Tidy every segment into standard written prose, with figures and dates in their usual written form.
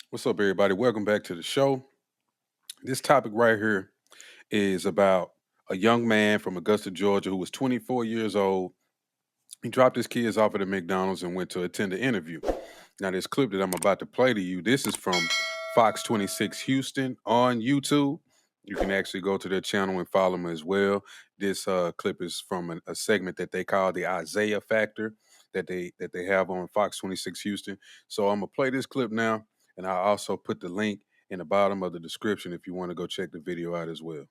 What's up, everybody? Welcome back to the show. This topic right here is about a young man from Augusta, Georgia, who was 24 years old. He dropped his kids off at a McDonald's and went to attend an interview. Now, this clip that I'm about to play to you, this is from Fox 26 Houston on YouTube. You can actually go to their channel and follow them as well. This clip is from a segment that they call the Isaiah Factor that they have on Fox 26 Houston. So I'm gonna play this clip now, and I'll also put the link in the bottom of the description if you want to go check the video out as well.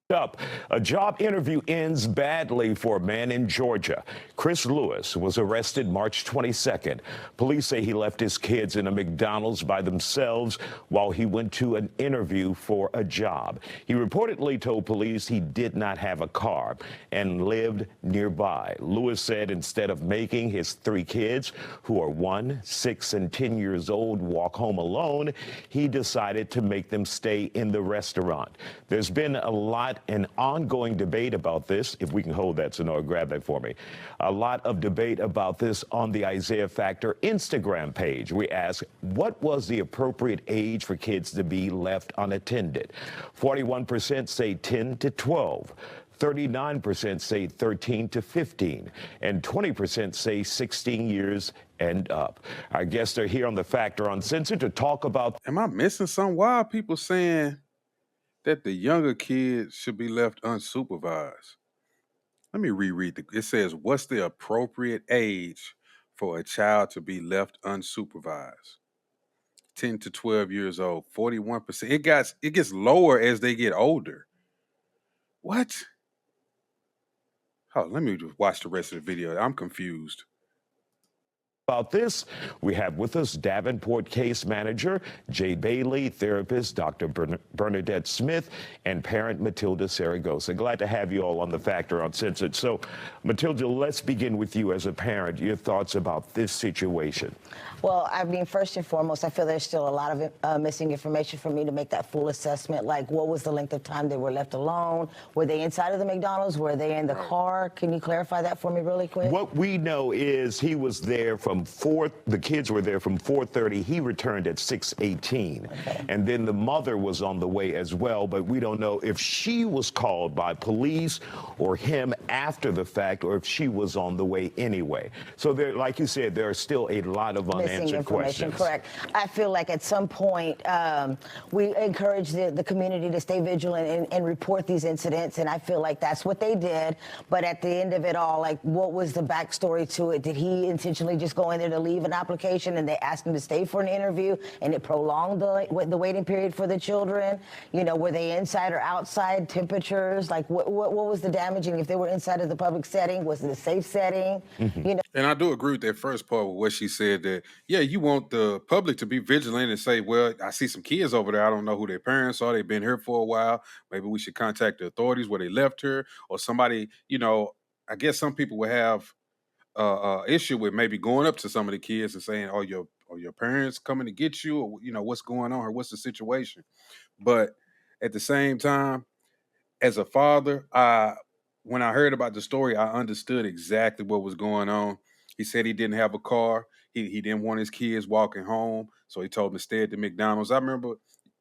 Up. A job interview ends badly for a man in Georgia. Chris Lewis was arrested March 22nd. Police say he left his kids in a McDonald's by themselves while he went to an interview for a job. He reportedly told police he did not have a car and lived nearby. Lewis said instead of making his three kids, who are 1, 6, and 10 years old, walk home alone, he decided to make them stay in the restaurant. There's been a lot an ongoing debate about this. If we can hold that, Sonora, grab that for me. A lot of debate about this on the Isaiah Factor Instagram page. We ask, what was the appropriate age for kids to be left unattended? 41% say 10 to 12. 39% say 13 to 15, and 20% say 16 years and up. Our guests are here on the Factor Uncensored to talk about. Am I missing some? Why are people saying that the younger kids should be left unsupervised? Let me reread it says, what's the appropriate age for a child to be left unsupervised? 10 to 12 years old, 41%. It gets lower as they get older. What? Oh, let me just watch the rest of the video. I'm confused. About this, we have with us Davenport case manager Jay Bailey, therapist Dr. Bernadette Smith, and parent Matilda Saragosa. Glad to have you all on the Factor Uncensored. So, Matilda, let's begin with you as a parent. Your thoughts about this situation? Well, I mean, first and foremost, I feel there's still a lot of missing information for me to make that full assessment. Like, what was the length of time they were left alone? Were they inside of the McDonald's? Were they in the car? Can you clarify that for me really quick? What we know is he was there from the kids were there from 4:30. He returned at 6:18. Okay. And then the mother was on the way as well, but we don't know if she was called by police or him after the fact, or if she was on the way anyway. So there, like you said, there are still a lot of unanswered questions. Correct. I feel like at some point we encourage the community to stay vigilant and report these incidents, and I feel like that's what they did. But at the end of it all, like, what was the backstory to it? Did he intentionally just go in there to leave an application and they asked him to stay for an interview and it prolonged the waiting period for the children? You know, were they inside or outside? Temperatures? Like, what was the damaging? If they were inside of the public setting, was it a safe setting? Mm-hmm. You know. And I do agree with that first part with what she said, that, yeah, you want the public to be vigilant and say, well, I see some kids over there. I don't know who their parents are. They've been here for a while. Maybe we should contact the authorities where they left her, or somebody, I guess some people would have issue with maybe going up to some of the kids and saying, "Oh, your parents coming to get you?" Or, what's going on, or what's the situation? But at the same time, as a father, when I heard about the story, I understood exactly what was going on. He said he didn't have a car. He didn't want his kids walking home, so he told them to stay at the McDonald's. I remember,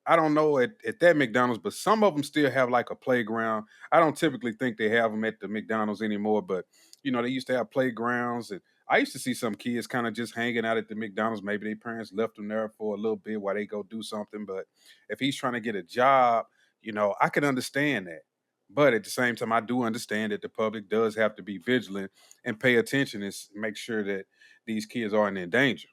I don't know at that McDonald's, but some of them still have like a playground. I don't typically think they have them at the McDonald's anymore, but they used to have playgrounds, and I used to see some kids kind of just hanging out at the McDonald's. Maybe their parents left them there for a little bit while they go do something. But if he's trying to get a job, I can understand that. But at the same time, I do understand that the public does have to be vigilant and pay attention and make sure that these kids aren't in danger.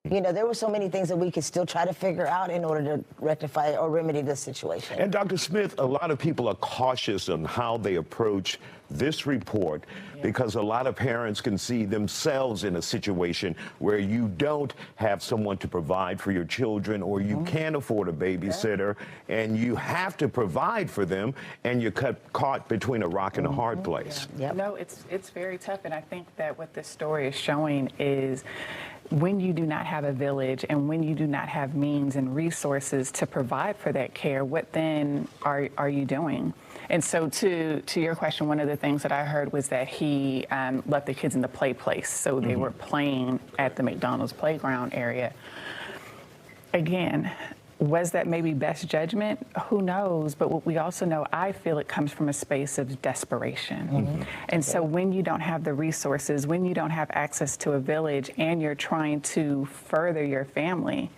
You know, there were so many things that we could still try to figure out in order to rectify or remedy this situation. And Dr. Smith, a lot of people are cautious on how they approach this report because a lot of parents can see themselves in a situation where you don't have someone to provide for your children, or you can't afford a babysitter, and you have to provide for them, and you're caught between a rock and a hard place. No, it's very tough, and I think that what this story is showing is when you do not have a village and when you do not have means and resources to provide for that care, what then are you doing? And so to your question, one of the things that I heard was that he left the kids in the play place. So they were playing at the McDonald's playground area. Again, was that maybe best judgment? Who knows? But what we also know, I feel it comes from a space of desperation. And so when you don't have the resources, when you don't have access to a village, and you're trying to further your family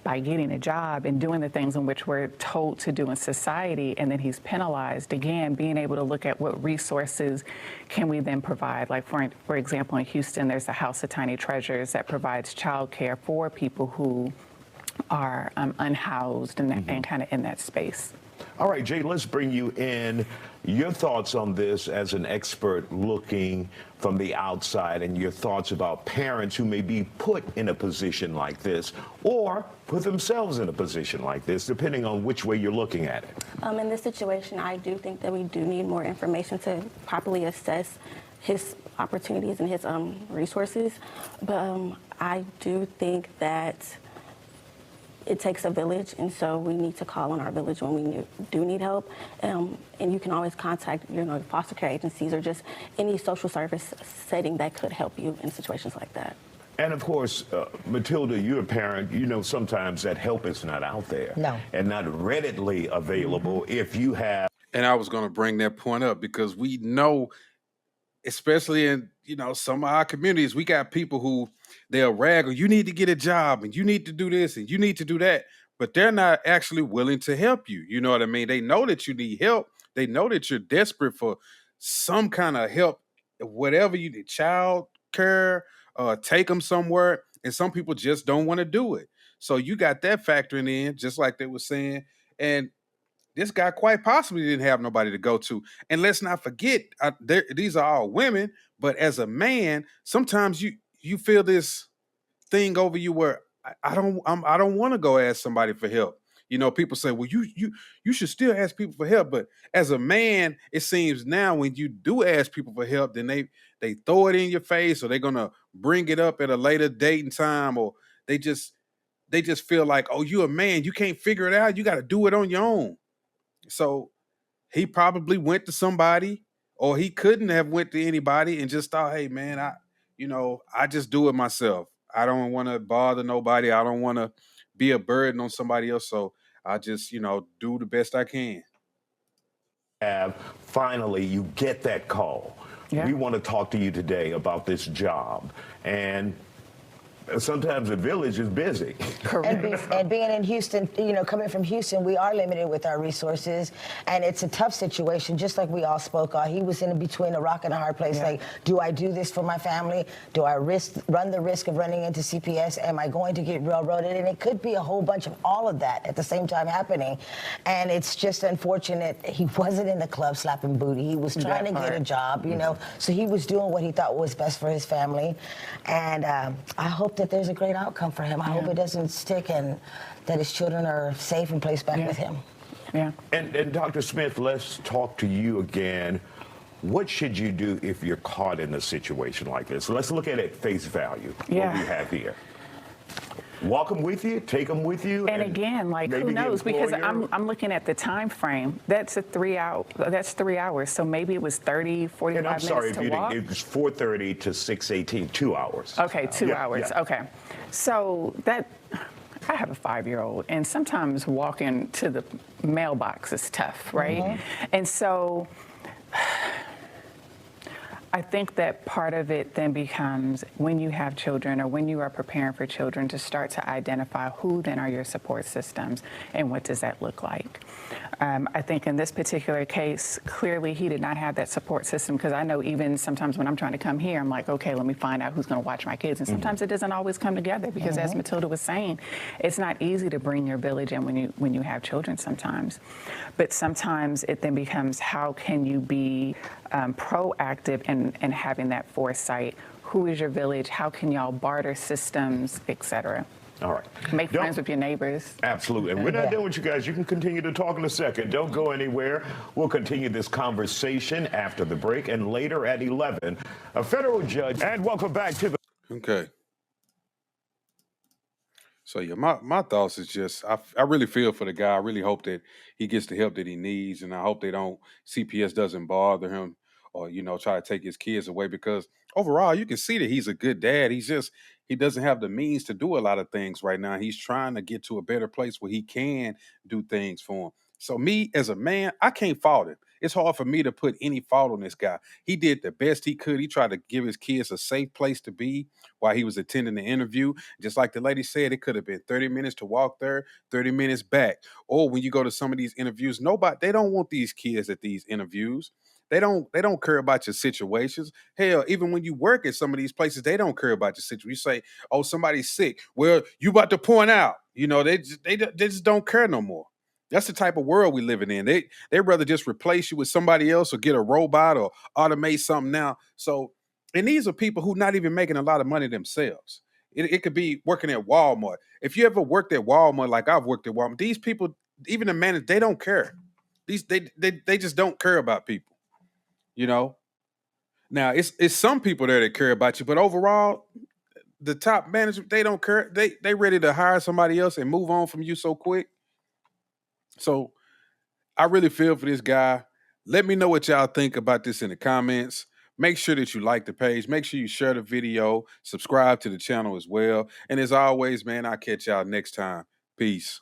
by getting a job and doing the things in which we're told to do in society, and then he's penalized, again, being able to look at what resources can we then provide. Like, for example, in Houston, there's the House of Tiny Treasures that provides childcare for people who are unhoused and kind of in that space. All right, Jay, let's bring you in. Your thoughts on this as an expert looking from the outside, and your thoughts about parents who may be put in a position like this or put themselves in a position like this, depending on which way you're looking at it. In this situation, I do think that we do need more information to properly assess his opportunities and his resources. But I do think that it takes a village, and so we need to call on our village when we do need help. And you can always contact, foster care agencies or just any social service setting that could help you in situations like that. And of course, Matilda, you're a parent. You know sometimes that help is not out there. No. And not readily available if you have. And I was going to bring that point up because we know, especially in, some of our communities, we got people who they'll rag, you need to get a job and you need to do this and you need to do that, but they're not actually willing to help you. You know what I mean? They know that you need help. They know that you're desperate for some kind of help, whatever you need, child care, take them somewhere. And some people just don't want to do it. So you got that factoring in, just like they were saying. And this guy quite possibly didn't have nobody to go to. And let's not forget, these are all women, but as a man, sometimes you feel this thing over you where I don't want to go ask somebody for help. People say, well, you should still ask people for help. But as a man, it seems now when you do ask people for help, then they throw it in your face, or they're gonna bring it up at a later date and time, or they just feel like, oh, you're a man, you can't figure it out, you got to do it on your own. So he probably went to somebody, or he couldn't have went to anybody and just thought, hey man, I just do it myself. I don't want to bother nobody. I don't want to be a burden on somebody else. So I just, do the best I can. Finally, you get that call. Yeah. We want to talk to you today about this job. And sometimes the village is busy. And being in Houston, coming from Houston, we are limited with our resources, and it's a tough situation, just like we all spoke on. He was in between a rock and a hard place. Like, do I do this for my family? Do I run the risk of running into CPS? Am I going to get railroaded? And it could be a whole bunch of all of that at the same time happening. And it's just unfortunate he wasn't in the club slapping booty. He was trying to get a job, so he was doing what he thought was best for his family. And I hope that there's a great outcome for him. I hope it doesn't stick, and that his children are safe and placed back with him. Yeah. And Dr. Smith, let's talk to you again. What should you do if you're caught in a situation like this? Let's look at it face value, what we have here. Walk them with you, take them with you. And again, like, who knows? Because I'm looking at the time frame. That's 3 hours. That's 3 hours. So maybe it was 30, 45 minutes to walk. I'm sorry, it was 4:30 to 6:18, 2 hours. Okay, 2 hours. Yeah. Okay. So I have a 5-year-old, and sometimes walking to the mailbox is tough, right? And so I think that part of it then becomes, when you have children or when you are preparing for children, to start to identify who then are your support systems and what does that look like. I think in this particular case, clearly he did not have that support system, because I know even sometimes when I'm trying to come here, I'm like, okay, let me find out who's going to watch my kids. And sometimes it doesn't always come together, because as Matilda was saying, it's not easy to bring your village in when you have children sometimes. But sometimes it then becomes, how can you be proactive and having that foresight? Who is your village? How can y'all barter systems, et cetera? All right. Make friends with your neighbors. Absolutely. And we're not done with you guys. You can continue to talk in a second. Don't go anywhere. We'll continue this conversation after the break, and later at 11, a federal judge. And welcome back to the... Okay. So yeah, my thoughts is just I really feel for the guy. I really hope that he gets the help that he needs, and I hope they don't CPS doesn't bother him or try to take his kids away because overall you can see that he's a good dad. He doesn't have the means to do a lot of things right now. He's trying to get to a better place where he can do things for him. So me as a man, I can't fault him. It's hard for me to put any fault on this guy. He did the best he could. He tried to give his kids a safe place to be while he was attending the interview. Just like the lady said, it could have been 30 minutes to walk there, 30 minutes back. Or when you go to some of these interviews, they don't want these kids at these interviews. They don't care about your situations. Hell, even when you work at some of these places, they don't care about your situation. You say, "Oh, somebody's sick." Well, you about to point out. They just don't care no more. That's the type of world we living in. They rather just replace you with somebody else or get a robot or automate something now. So, and these are people who not even making a lot of money themselves. It could be working at Walmart. If you ever worked at Walmart, like I've worked at Walmart, these people, even the managers, they don't care. They just don't care about people. You know. Now it's some people there that care about you, but overall, the top management they don't care. They ready to hire somebody else and move on from you so quick. So I really feel for this guy. Let me know what y'all think about this in the comments. Make sure that you like the page. Make sure you share the video. Subscribe to the channel as well. And as always, man, I'll catch y'all next time. Peace.